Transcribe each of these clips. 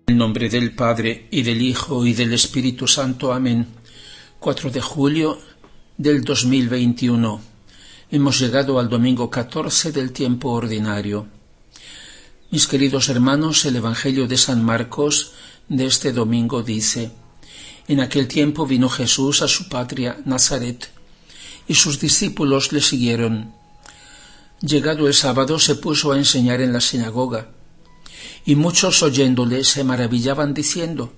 En el nombre del Padre, y del Hijo, y del Espíritu Santo. Amén. 4 de julio del 2021. Hemos llegado al domingo 14 del tiempo ordinario. Mis queridos hermanos, el Evangelio de San Marcos de este domingo dice: En aquel tiempo vino Jesús a su patria, Nazaret, y sus discípulos le siguieron. Llegado el sábado se puso a enseñar en la sinagoga, y muchos oyéndole se maravillaban diciendo: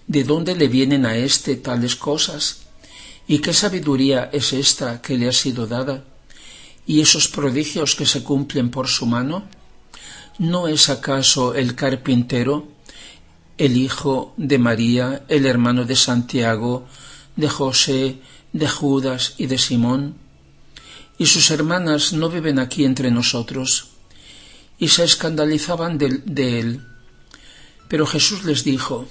¿De dónde le vienen a éste tales cosas? ¿Y qué sabiduría es esta que le ha sido dada? ¿Y esos prodigios que se cumplen por su mano? ¿No es acaso el carpintero, el hijo de María, el hermano de Santiago, de José, de Judas y de Simón? ¿Y sus hermanas no viven aquí entre nosotros? Y se escandalizaban de él. Pero Jesús les dijo: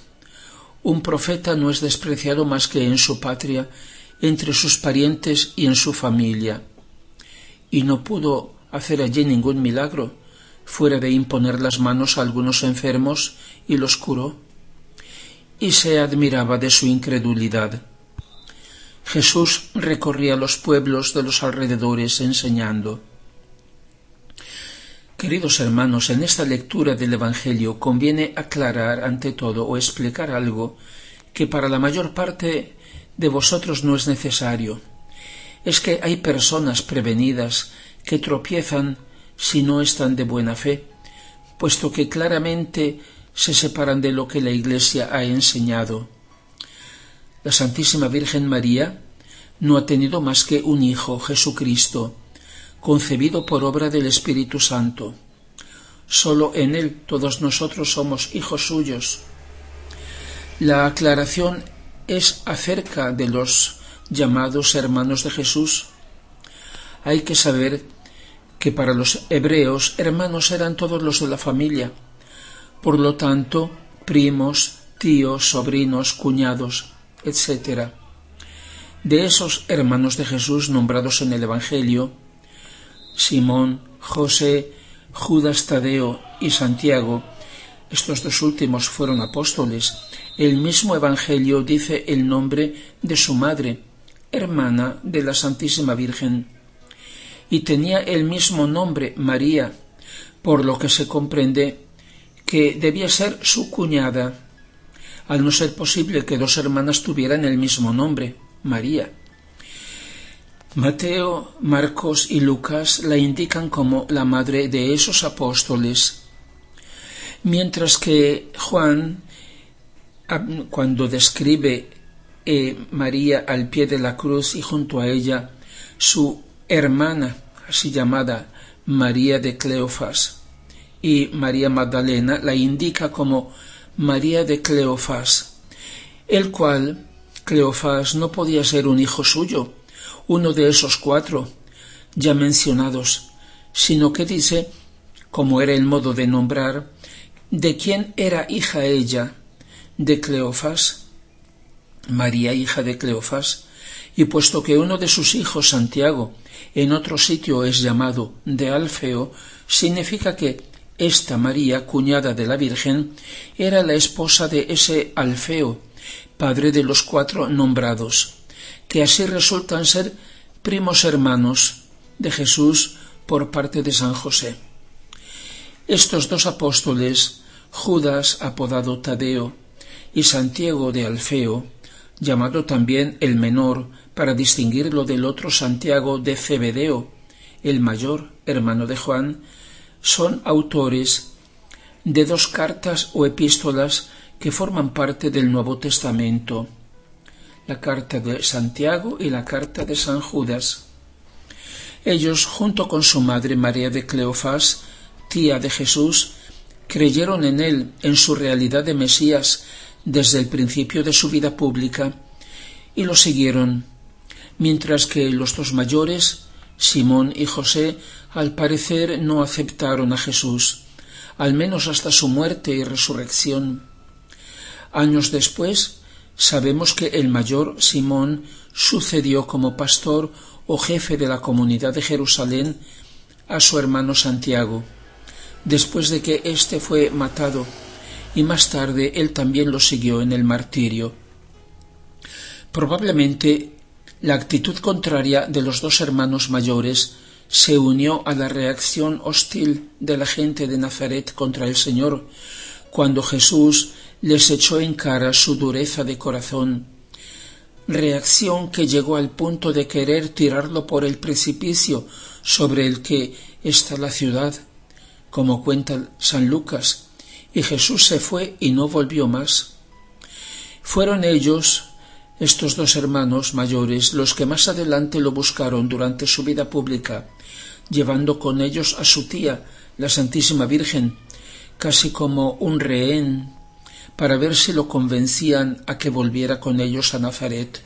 Un profeta no es despreciado más que en su patria, entre sus parientes y en su familia. Y no pudo hacer allí ningún milagro, fuera de imponer las manos a algunos enfermos, y los curó. Y se admiraba de su incredulidad. Jesús recorría los pueblos de los alrededores enseñando. Queridos hermanos, en esta lectura del Evangelio conviene aclarar ante todo o explicar algo que para la mayor parte de vosotros no es necesario. Es que hay personas prevenidas que tropiezan si no están de buena fe, puesto que claramente se separan de lo que la Iglesia ha enseñado. La Santísima Virgen María no ha tenido más que un Hijo, Jesucristo, concebido por obra del Espíritu Santo. Solo en Él todos nosotros somos hijos suyos. La aclaración es acerca de los llamados hermanos de Jesús. Hay que saber que para los hebreos hermanos eran todos los de la familia, por lo tanto primos, tíos, sobrinos, cuñados, etc. De esos hermanos de Jesús nombrados en el Evangelio, Simón, José, Judas Tadeo y Santiago, estos dos últimos fueron apóstoles. El mismo Evangelio dice el nombre de su madre, hermana de la Santísima Virgen, y tenía el mismo nombre, María, por lo que se comprende que debía ser su cuñada, al no ser posible que dos hermanas tuvieran el mismo nombre, María. Mateo, Marcos y Lucas la indican como la madre de esos apóstoles, mientras que Juan, cuando describe María al pie de la cruz y junto a ella su hermana, así llamada María de Cleofas, y María Magdalena, la indica como María de Cleofas, el cual Cleofas no podía ser un hijo suyo, uno de esos 4 ya mencionados, sino que dice, como era el modo de nombrar, de quién era hija ella, de Cleofas, María hija de Cleofas, y puesto que uno de sus hijos, Santiago, en otro sitio es llamado de Alfeo, significa que esta María, cuñada de la Virgen, era la esposa de ese Alfeo, padre de los 4 nombrados, que así resultan ser primos hermanos de Jesús por parte de San José. Estos dos apóstoles, Judas, apodado Tadeo, y Santiago de Alfeo, llamado también el menor para distinguirlo del otro Santiago de Zebedeo, el mayor, hermano de Juan, son autores de 2 cartas o epístolas que forman parte del Nuevo Testamento, la carta de Santiago y la carta de San Judas. Ellos, junto con su madre María de Cleofas, tía de Jesús, creyeron en él, en su realidad de Mesías, desde el principio de su vida pública, y lo siguieron, mientras que los 2 mayores, Simón y José, al parecer no aceptaron a Jesús, al menos hasta su muerte y resurrección. Años después, sabemos que el mayor, Simón, sucedió como pastor o jefe de la comunidad de Jerusalén a su hermano Santiago, después de que éste fue matado, y más tarde él también lo siguió en el martirio. Probablemente la actitud contraria de los dos hermanos mayores se unió a la reacción hostil de la gente de Nazaret contra el Señor, cuando Jesús les echó en cara su dureza de corazón, reacción que llegó al punto de querer tirarlo por el precipicio sobre el que está la ciudad, como cuenta San Lucas, y Jesús se fue y no volvió más. Fueron ellos, estos dos hermanos mayores, los que más adelante lo buscaron durante su vida pública, llevando con ellos a su tía, la Santísima Virgen, casi como un rehén, para ver si lo convencían a que volviera con ellos a Nazaret,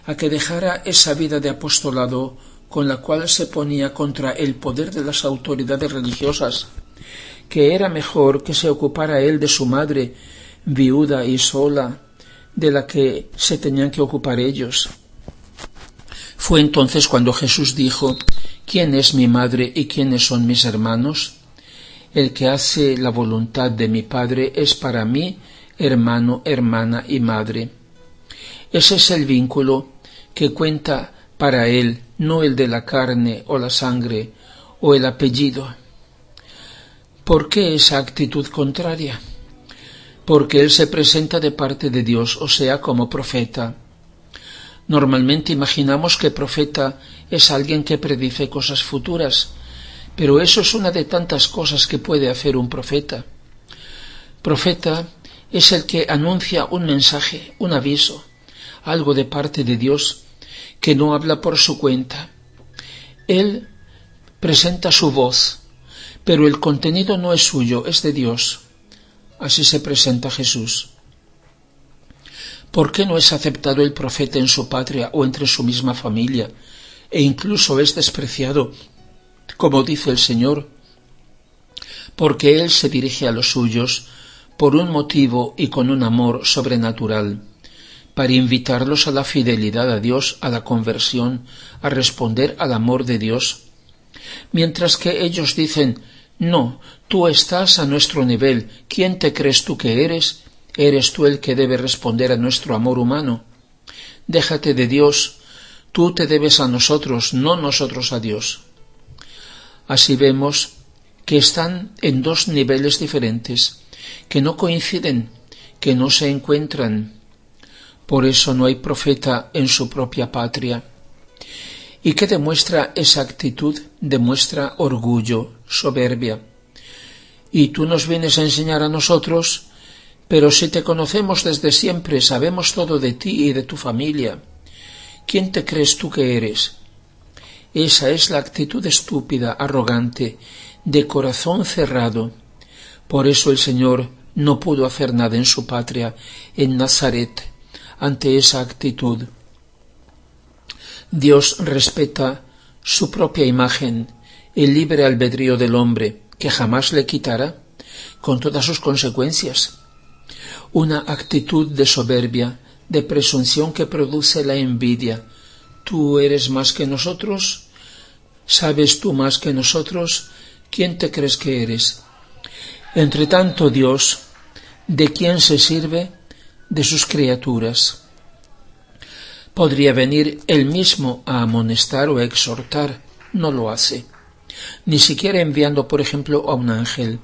a que dejara esa vida de apostolado con la cual se ponía contra el poder de las autoridades religiosas, que era mejor que se ocupara él de su madre, viuda y sola, de la que se tenían que ocupar ellos. Fue entonces cuando Jesús dijo: ¿Quién es mi madre y quiénes son mis hermanos? El que hace la voluntad de mi Padre es para mí hermano, hermana y madre. Ese es el vínculo que cuenta para él, no el de la carne o la sangre o el apellido. ¿Por qué esa actitud contraria? Porque él se presenta de parte de Dios, o sea, como profeta. Normalmente imaginamos que profeta es alguien que predice cosas futuras, pero eso es una de tantas cosas que puede hacer un profeta. Profeta es el que anuncia un mensaje, un aviso, algo de parte de Dios, que no habla por su cuenta. Él presenta su voz, pero el contenido no es suyo, es de Dios. Así se presenta Jesús. ¿Por qué no es aceptado el profeta en su patria o entre su misma familia, e incluso es despreciado, como dice el Señor? Porque Él se dirige a los suyos por un motivo y con un amor sobrenatural, para invitarlos a la fidelidad a Dios, a la conversión, a responder al amor de Dios. Mientras que ellos dicen: no, tú estás a nuestro nivel, ¿quién te crees tú que eres? Eres tú el que debe responder a nuestro amor humano. Déjate de Dios, tú te debes a nosotros, no nosotros a Dios. Así vemos que están en dos niveles diferentes, que no coinciden, que no se encuentran. Por eso no hay profeta en su propia patria. ¿Y qué demuestra esa actitud? Demuestra orgullo, soberbia. Y tú nos vienes a enseñar a nosotros, pero si te conocemos desde siempre, sabemos todo de ti y de tu familia. ¿Quién te crees tú que eres? Esa es la actitud estúpida, arrogante, de corazón cerrado. Por eso el Señor no pudo hacer nada en su patria, en Nazaret, ante esa actitud. Dios respeta su propia imagen, el libre albedrío del hombre, que jamás le quitará, con todas sus consecuencias. Una actitud de soberbia, de presunción que produce la envidia. ¿Tú eres más que nosotros? ¿Sabes tú más que nosotros? ¿Quién te crees que eres? Entre tanto, Dios, ¿de quién se sirve? De sus criaturas. Podría venir él mismo a amonestar o a exhortar, no lo hace, ni siquiera enviando, por ejemplo, a un ángel.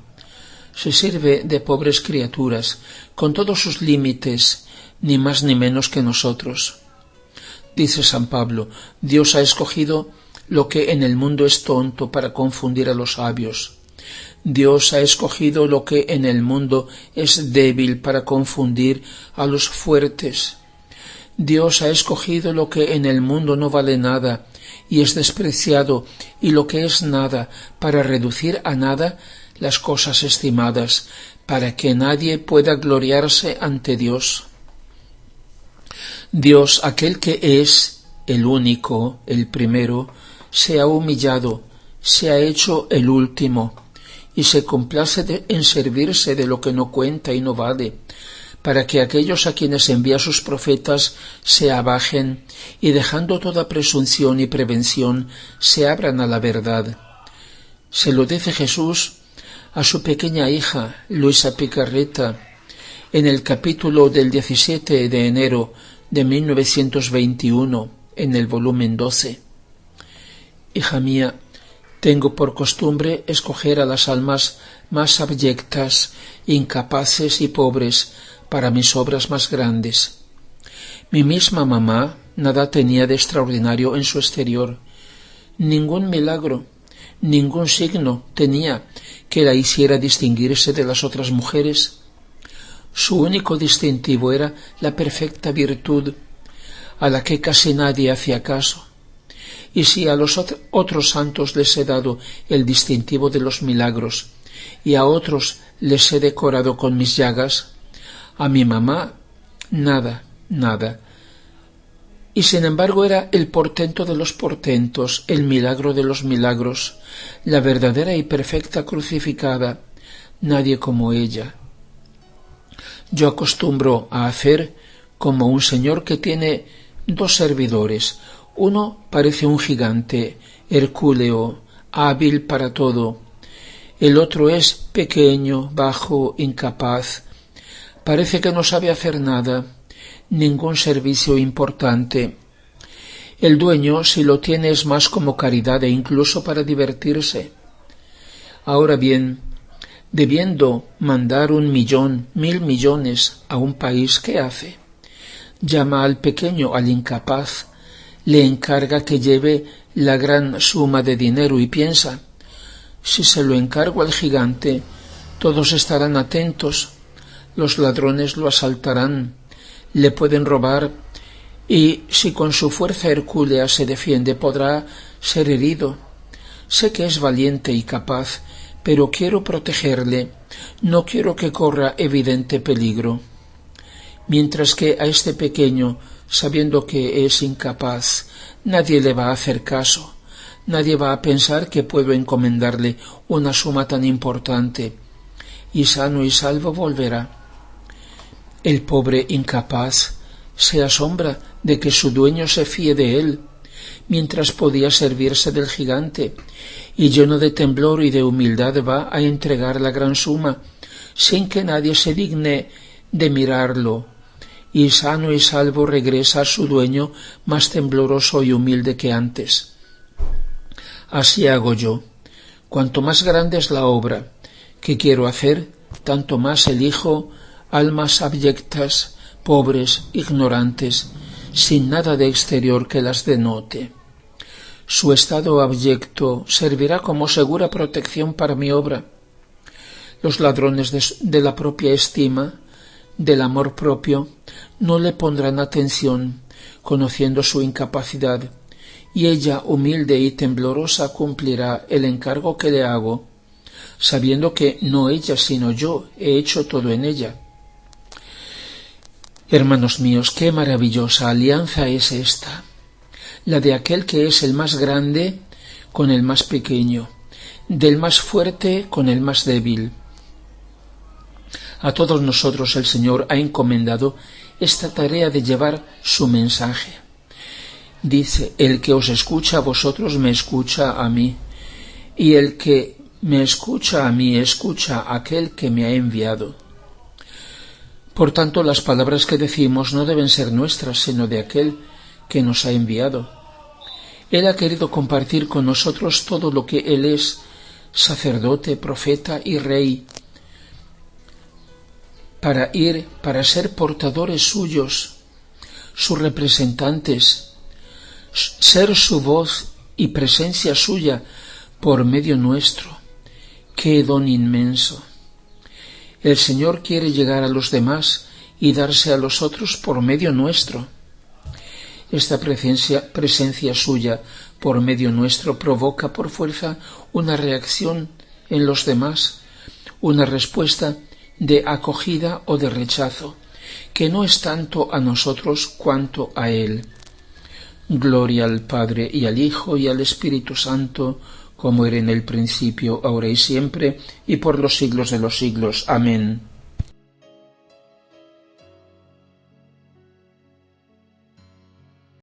Se sirve de pobres criaturas, con todos sus límites, ni más ni menos que nosotros. Dice San Pablo: Dios ha escogido lo que en el mundo es tonto para confundir a los sabios. Dios ha escogido lo que en el mundo es débil para confundir a los fuertes. Dios ha escogido lo que en el mundo no vale nada y es despreciado, y lo que es nada, para reducir a nada las cosas estimadas, para que nadie pueda gloriarse ante Dios. Dios, aquel que es el único, el primero, se ha humillado, se ha hecho el último, y se complace en servirse de lo que no cuenta y no vale, para que aquellos a quienes envía sus profetas se abajen y, dejando toda presunción y prevención, se abran a la verdad. Se lo dice Jesús a su pequeña hija, Luisa Picarreta, en el capítulo del 17 de enero de 1921, en el volumen 12. Hija mía, tengo por costumbre escoger a las almas más abyectas, incapaces y pobres para mis obras más grandes. Mi misma mamá nada tenía de extraordinario en su exterior, ningún milagro, ningún signo tenía que la hiciera distinguirse de las otras mujeres. Su único distintivo era la perfecta virtud, a la que casi nadie hacía caso. Y si a los otros santos les he dado el distintivo de los milagros y a otros les he decorado con mis llagas, a mi mamá nada. Y sin embargo era el portento de los portentos, el milagro de los milagros, la verdadera y perfecta crucificada, nadie como ella. Yo acostumbro a hacer como un señor que tiene dos servidores. Uno parece un gigante, hercúleo, hábil para todo. El otro es pequeño, bajo, incapaz. Parece que no sabe hacer nada, ningún servicio importante. El dueño, si lo tiene, es más como caridad e incluso para divertirse. Ahora bien, debiendo mandar 1 millón, 1000 millones a un país, ¿qué hace? Llama al pequeño, al incapaz, le encarga que lleve la gran suma de dinero y piensa, si se lo encargo al gigante, todos estarán atentos, los ladrones lo asaltarán, le pueden robar, y si con su fuerza hercúlea se defiende podrá ser herido. Sé que es valiente y capaz, pero quiero protegerle, no quiero que corra evidente peligro. Mientras que a este pequeño, sabiendo que es incapaz, nadie le va a hacer caso, nadie va a pensar que puedo encomendarle una suma tan importante, y sano y salvo volverá. El pobre incapaz se asombra de que su dueño se fíe de él, mientras podía servirse del gigante, y lleno de temblor y de humildad va a entregar la gran suma, sin que nadie se digne de mirarlo, y sano y salvo regresa a su dueño más tembloroso y humilde que antes. Así hago yo. Cuanto más grande es la obra que quiero hacer, tanto más elijo almas abyectas, pobres, ignorantes, sin nada de exterior que las denote. Su estado abyecto servirá como segura protección para mi obra. Los ladrones de la propia estima, del amor propio, no le pondrán atención, conociendo su incapacidad, y ella, humilde y temblorosa, cumplirá el encargo que le hago, sabiendo que no ella sino yo he hecho todo en ella. Hermanos míos, qué maravillosa alianza es esta, la de aquel que es el más grande con el más pequeño, del más fuerte con el más débil. A todos nosotros el Señor ha encomendado esta tarea de llevar su mensaje. Dice, el que os escucha a vosotros me escucha a mí, y el que me escucha a mí escucha a aquel que me ha enviado. Por tanto, las palabras que decimos no deben ser nuestras, sino de aquel que nos ha enviado. Él ha querido compartir con nosotros todo lo que Él es, sacerdote, profeta y rey, para ser portadores suyos, sus representantes, ser su voz y presencia suya por medio nuestro. ¡Qué don inmenso! El Señor quiere llegar a los demás y darse a los otros por medio nuestro. Esta presencia suya por medio nuestro provoca por fuerza una reacción en los demás, una respuesta de acogida o de rechazo, que no es tanto a nosotros cuanto a Él. Gloria al Padre y al Hijo y al Espíritu Santo, como era en el principio, ahora y siempre, y por los siglos de los siglos. Amén.